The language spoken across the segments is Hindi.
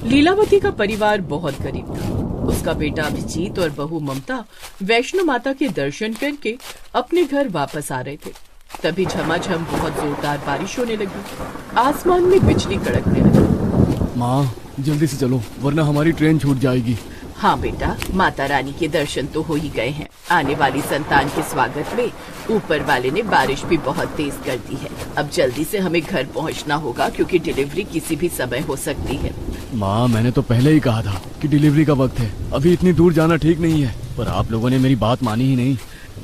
लीलावती का परिवार बहुत गरीब था। उसका बेटा अभिजीत और बहू ममता वैष्णो माता के दर्शन करके अपने घर वापस आ रहे थे। तभी झमाझम बहुत जोरदार बारिश होने लगी। आसमान में बिजली कड़कने लगी। माँ, जल्दी से चलो वरना हमारी ट्रेन छूट जाएगी। हाँ बेटा, माता रानी के दर्शन तो हो ही गए हैं। आने वाली संतान के स्वागत में ऊपर वाले ने बारिश भी बहुत तेज कर दी है। अब जल्दी से हमें घर पहुंचना होगा क्योंकि डिलीवरी किसी भी समय हो सकती है। माँ, मैंने तो पहले ही कहा था कि डिलीवरी का वक्त है, अभी इतनी दूर जाना ठीक नहीं है, पर आप लोगों ने मेरी बात मानी ही नहीं।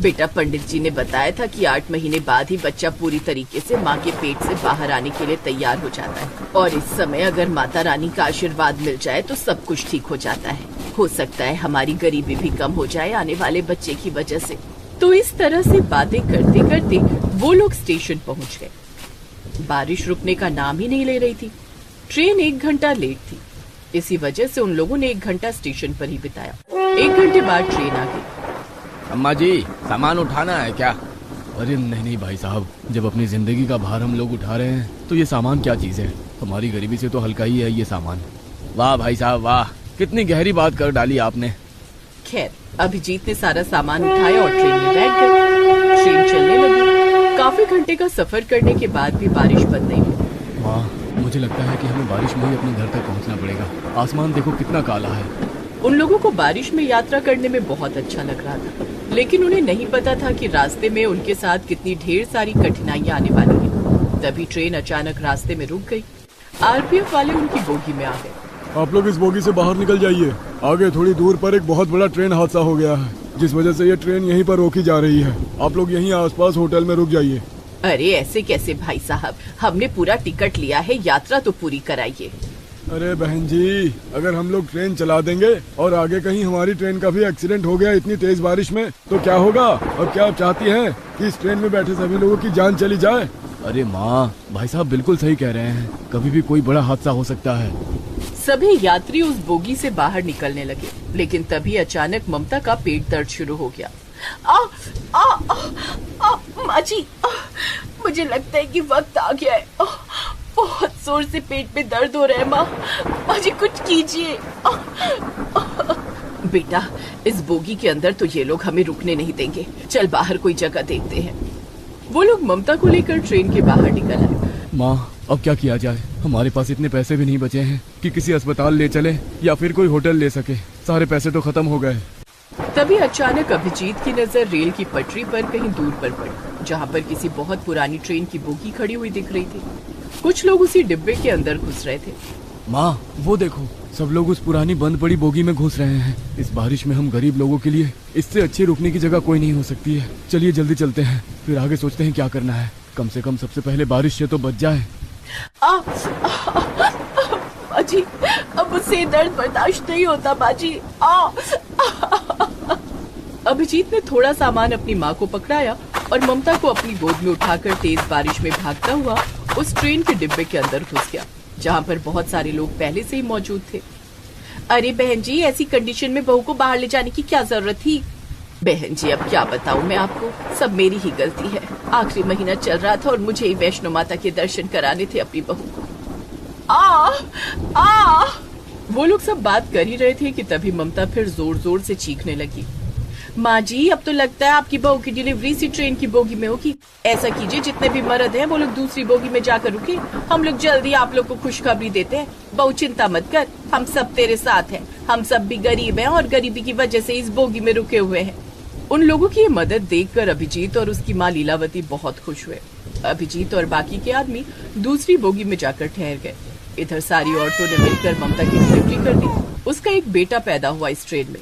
बेटा, पंडित जी ने बताया था कि 8 महीने बाद ही बच्चा पूरी तरीके से माँ के पेट से बाहर आने के लिए तैयार हो जाता है और इस समय अगर माता रानी का आशीर्वाद मिल जाए तो सब कुछ ठीक हो जाता है। हो सकता है हमारी गरीबी भी कम हो जाए आने वाले बच्चे की वजह से। तो इस तरह से बातें करते करते वो लोग स्टेशन पहुँच गए। बारिश रुकने का नाम ही नहीं ले रही थी। ट्रेन 1 घंटा लेट थी। इसी वजह से उन लोगों ने 1 घंटा स्टेशन पर ही बिताया। 1 घंटे बाद ट्रेन आ गई। अम्मा जी, सामान उठाना है क्या? अरे नहीं भाई साहब, जब अपनी जिंदगी का भार हम लोग उठा रहे हैं तो ये सामान क्या चीज है। हमारी गरीबी से तो हल्का ही है ये सामान। वाह भाई साहब वाह, कितनी गहरी बात कर डाली आपने। खैर, अभिजीत ने सारा सामान उठाया और ट्रेन में बैठ गए। ट्रेन चलने लगी। काफी घंटे का सफर करने के बाद भी बारिश बंद नहीं हुई। माँ, मुझे लगता है कि हमें बारिश में ही अपने घर तक पहुँचना पड़ेगा। आसमान देखो कितना काला है। उन लोगों को बारिश में यात्रा करने में बहुत अच्छा लग रहा था, लेकिन उन्हें नहीं पता था कि रास्ते में उनके साथ कितनी ढेर सारी कठिनाइयां आने वाली हैं। तभी ट्रेन अचानक रास्ते में रुक गई। आरपीएफ वाले उनकी बोगी में आ गए। आप लोग इस बोगी से बाहर निकल जाइए। आगे थोड़ी दूर पर एक बहुत बड़ा ट्रेन हादसा हो गया है, जिस वजह से ये ट्रेन यहीं पर रोकी जा रही है। आप लोग यहीं आसपास होटल में रुक जाइए। अरे ऐसे कैसे भाई साहब, हमने पूरा टिकट लिया है, यात्रा तो पूरी कराइए। अरे बहन जी, अगर हम लोग ट्रेन चला देंगे और आगे कहीं हमारी ट्रेन का भी एक्सीडेंट हो गया इतनी तेज बारिश में तो क्या होगा? और क्या आप चाहती हैं कि इस ट्रेन में बैठे सभी लोगों की जान चली जाए? अरे माँ, भाई साहब बिल्कुल सही कह रहे हैं, कभी भी कोई बड़ा हादसा हो सकता है। सभी यात्री उस बोगी से बाहर निकलने लगे, लेकिन तभी अचानक ममता का पेट दर्द शुरू हो गया। माँ जी, मुझे लगता है कि वक्त आ गया है। बहुत जोर से पेट में दर्द हो रहा है। माँ जी कुछ कीजिए। बेटा, इस बोगी के अंदर तो ये लोग हमें रुकने नहीं देंगे। चल बाहर कोई जगह देखते हैं। वो लोग ममता को लेकर ट्रेन के बाहर निकल आए। माँ, अब क्या किया जाए? हमारे पास इतने पैसे भी नहीं बचे हैं कि किसी अस्पताल ले चले या फिर कोई होटल ले सके। सारे पैसे तो खत्म हो गए। तभी अचानक अभिजीत की नजर रेल की पटरी पर कहीं दूर पर पड़ी, जहाँ पर किसी बहुत पुरानी ट्रेन की बोगी खड़ी हुई दिख रही थी। कुछ लोग उसी डिब्बे के अंदर घुस रहे थे। माँ, वो देखो, सब लोग उस पुरानी बंद पड़ी बोगी में घुस रहे हैं। इस बारिश में हम गरीब लोगों के लिए इससे अच्छी रुकने की जगह कोई नहीं हो सकती है। चलिए जल्दी चलते हैं, फिर आगे सोचते हैं क्या करना है। कम से कम सबसे पहले बारिश से तो बच जाए। बाजी, अब मुझसे दर्द बर्दाश्त नहीं होता बाजी। अभिजीत ने थोड़ा सामान अपनी माँ को पकड़ाया और ममता को अपनी गोद में उठाकर तेज बारिश में भागता हुआ उस ट्रेन के डिब्बे के अंदर घुस गया, जहाँ पर बहुत सारे लोग पहले से ही मौजूद थे। अरे बहन जी, ऐसी कंडीशन में बहू को बाहर ले जाने की क्या जरूरत थी? बहन जी, अब क्या बताऊं मैं आपको, सब मेरी ही गलती है। आखिरी महीना चल रहा था और मुझे ही वैष्णो माता के दर्शन कराने थे अपनी बहू को। वो लोग सब बात कर ही रहे थे कि तभी ममता फिर जोर जोर से चीखने लगी। माँ जी, अब तो लगता है आपकी बहू की डिलीवरी इसी ट्रेन की बोगी में होगी। ऐसा कीजिए, जितने भी मर्द हैं वो लोग दूसरी बोगी में जाकर रुके। हम लोग जल्दी आप लोग को खुशखबरी देते हैं। बहू चिंता मत कर, हम सब तेरे साथ हैं। हम सब भी गरीब हैं और गरीबी की वजह से इस बोगी में रुके हुए हैं। उन लोगों की ये मदद देखकर अभिजीत और उसकी माँ लीलावती बहुत खुश हुए। अभिजीत और बाकी के आदमी दूसरी बोगी में जाकर ठहर गए। इधर सारी औरतों ने मिलकर ममता की डिलीवरी कर दी। उसका एक बेटा पैदा हुआ इस ट्रेन में।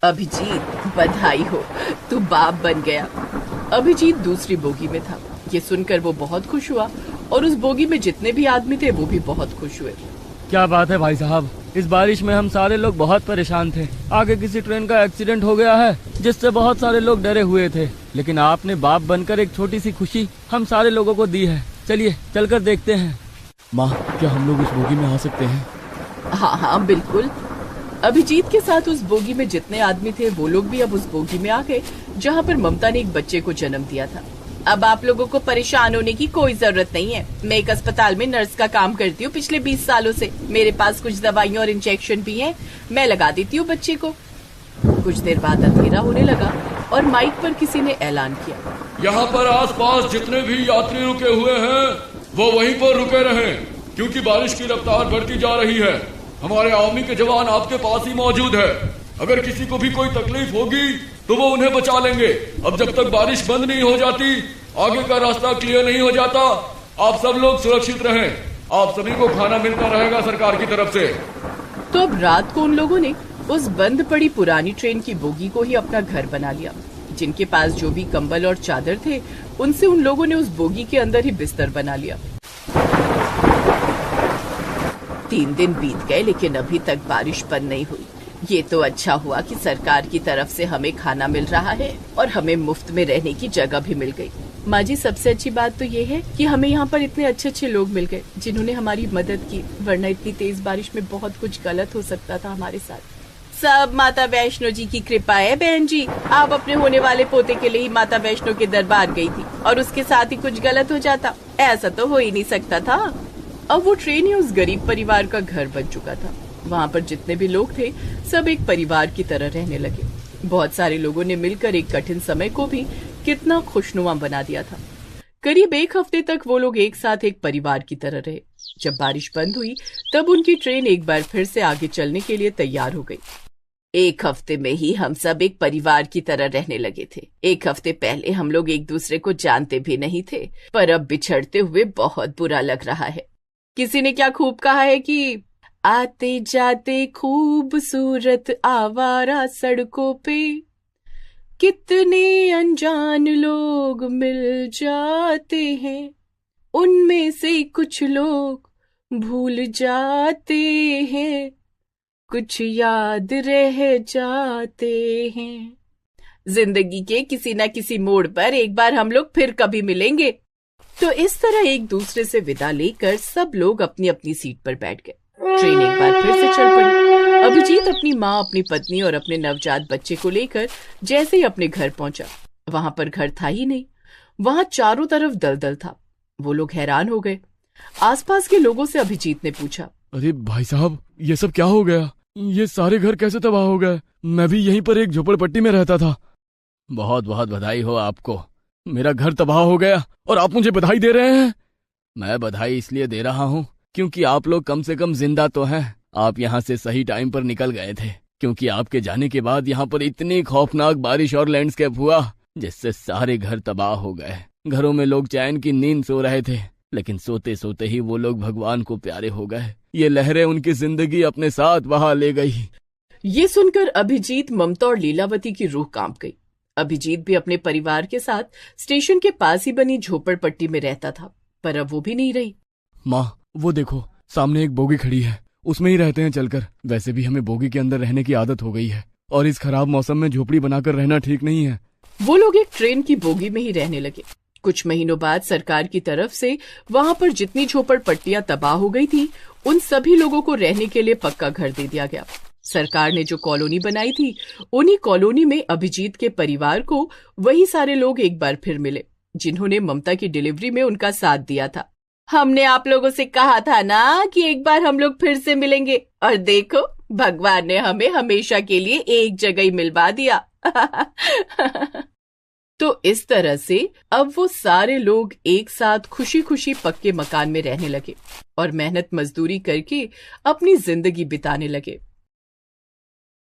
अभिजीत, बधाई हो, तू बाप बन गया। अभिजीत दूसरी बोगी में था। ये सुनकर वो बहुत खुश हुआ और उस बोगी में जितने भी आदमी थे वो भी बहुत खुश हुए। क्या बात है भाई साहब, इस बारिश में हम सारे लोग बहुत परेशान थे। आगे किसी ट्रेन का एक्सीडेंट हो गया है जिससे बहुत सारे लोग डरे हुए थे, लेकिन आपने बाप बनकर एक छोटी सी खुशी हम सारे लोगों को दी है। चलिए चलकर देखते हैं। माँ, क्या हम लोग उस बोगी में आ सकते हैं? हाँ बिल्कुल। अभिजीत के साथ उस बोगी में जितने आदमी थे वो लोग भी अब उस बोगी में आ गए जहाँ पर ममता ने एक बच्चे को जन्म दिया था। अब आप लोगों को परेशान होने की कोई जरूरत नहीं है। मैं एक अस्पताल में नर्स का काम करती हूँ पिछले 20 सालों से। मेरे पास कुछ दवाइयाँ और इंजेक्शन भी हैं। मैं लगा देती हूँ बच्चे को। कुछ देर बाद अंधेरा होने लगा और माइक पर किसी ने ऐलान किया, यहाँ पर आसपास जितने भी यात्री रुके हुए हैं वो वहीं पर रुके रहें, क्योंकि बारिश की रफ्तार बढ़ती जा रही है। हमारे आर्मी के जवान आपके पास ही मौजूद है। अगर किसी को भी कोई तकलीफ होगी तो वो उन्हें बचा लेंगे। अब जब तक बारिश बंद नहीं हो जाती, आगे का रास्ता क्लियर नहीं हो जाता, आप सब लोग सुरक्षित रहें। आप सभी को खाना मिलता रहेगा सरकार की तरफ से। तो अब रात को उन लोगों ने उस बंद पड़ी पुरानी ट्रेन की बोगी को ही अपना घर बना लिया। जिनके पास जो भी कंबल और चादर थे, उनसे उन लोगों ने उस बोगी के अंदर ही बिस्तर बना लिया। 3 दिन बीत गए लेकिन अभी तक बारिश बंद नहीं हुई। ये तो अच्छा हुआ कि सरकार की तरफ से हमें खाना मिल रहा है और हमें मुफ्त में रहने की जगह भी मिल गई। माँ जी, सबसे अच्छी बात तो ये है कि हमें यहाँ पर इतने अच्छे अच्छे लोग मिल गए जिन्होंने हमारी मदद की, वरना इतनी तेज बारिश में बहुत कुछ गलत हो सकता था हमारे साथ। सब माता वैष्णो जी की कृपा है बहन जी। आप अपने होने वाले पोते के लिए ही माता वैष्णो के दरबार गई थी और उसके साथ ही कुछ गलत हो जाता, ऐसा तो हो ही नहीं सकता था। अब वो ट्रेन ही उस गरीब परिवार का घर बन चुका था। वहाँ पर जितने भी लोग थे सब एक परिवार की तरह रहने लगे। बहुत सारे लोगों ने मिलकर एक कठिन समय को भी कितना खुशनुमा बना दिया था। करीब 1 हफ्ते तक वो लोग एक साथ एक परिवार की तरह रहे। जब बारिश बंद हुई तब उनकी ट्रेन एक बार फिर से आगे चलने के लिए तैयार हो गई। 1 हफ्ते में ही हम सब एक परिवार की तरह रहने लगे थे। 1 हफ्ते पहले हम लोग एक दूसरे को जानते भी नहीं थे, पर अब बिछड़ते हुए बहुत बुरा लग रहा है। किसी ने क्या खूब कहा है कि आते जाते खूबसूरत आवारा सड़कों पे कितने अनजान लोग मिल जाते हैं, उनमें से कुछ लोग भूल जाते हैं, कुछ याद रह जाते हैं। जिंदगी के किसी न किसी मोड़ पर एक बार हम लोग फिर कभी मिलेंगे। तो इस तरह एक दूसरे से विदा लेकर सब लोग अपनी अपनी सीट पर बैठ गए। ट्रेन एक बार फिर से चल पड़ी। अभिजीत अपनी माँ, अपनी पत्नी और अपने नवजात बच्चे को लेकर जैसे ही अपने घर पहुंचा, वहां पर घर था ही नहीं। वहां चारों तरफ दलदल था। वो लोग हैरान हो गए। आसपास के लोगों से अभिजीत ने पूछा, अरे भाई साहब, ये सब क्या हो गया? ये सारे घर कैसे तबाह हो गए? मैं भी यहीं पर एक झोपड़पट्टी में रहता था। बहुत बहुत बधाई हो आपको। मेरा घर तबाह हो गया और आप मुझे बधाई दे रहे हैं? मैं बधाई इसलिए दे रहा हूँ क्योंकि आप लोग कम से कम जिंदा तो हैं। आप यहाँ से सही टाइम पर निकल गए थे, क्योंकि आपके जाने के बाद यहाँ पर इतनी खौफनाक बारिश और लैंडस्केप हुआ जिससे सारे घर तबाह हो गए। घरों में लोग चैन की नींद सो रहे थे, लेकिन सोते सोते ही वो लोग भगवान को प्यारे हो गए। ये लहरें उनकी जिंदगी अपने साथ बहा ले गई। ये सुनकर अभिजीत, ममता और लीलावती की रूह कांप गई। अभिजीत भी अपने परिवार के साथ स्टेशन के पास ही बनी झोपड़पट्टी में रहता था, पर अब वो भी नहीं रही। माँ, वो देखो, सामने एक बोगी खड़ी है, उसमें ही रहते हैं चलकर। वैसे भी हमें बोगी के अंदर रहने की आदत हो गई है और इस खराब मौसम में झोपड़ी बनाकर रहना ठीक नहीं है। वो लोग एक ट्रेन की बोगी में ही रहने लगे। कुछ महीनों बाद सरकार की तरफ से वहां पर जितनी झोपड़पट्टियां तबाह हो गई थी, उन सभी लोगों को रहने के लिए पक्का घर दे दिया गया। सरकार ने जो कॉलोनी बनाई थी, उन्हीं कॉलोनी में अभिजीत के परिवार को वही सारे लोग एक बार फिर मिले जिन्होंने ममता की डिलीवरी में उनका साथ दिया था। हमने आप लोगों से कहा था ना कि एक बार हम लोग फिर से मिलेंगे, और देखो भगवान ने हमें हमेशा के लिए एक जगह ही मिलवा दिया। तो इस तरह से अब वो सारे लोग एक साथ खुशी खुशी पक्के मकान में रहने लगे और मेहनत मजदूरी करके अपनी जिंदगी बिताने लगे।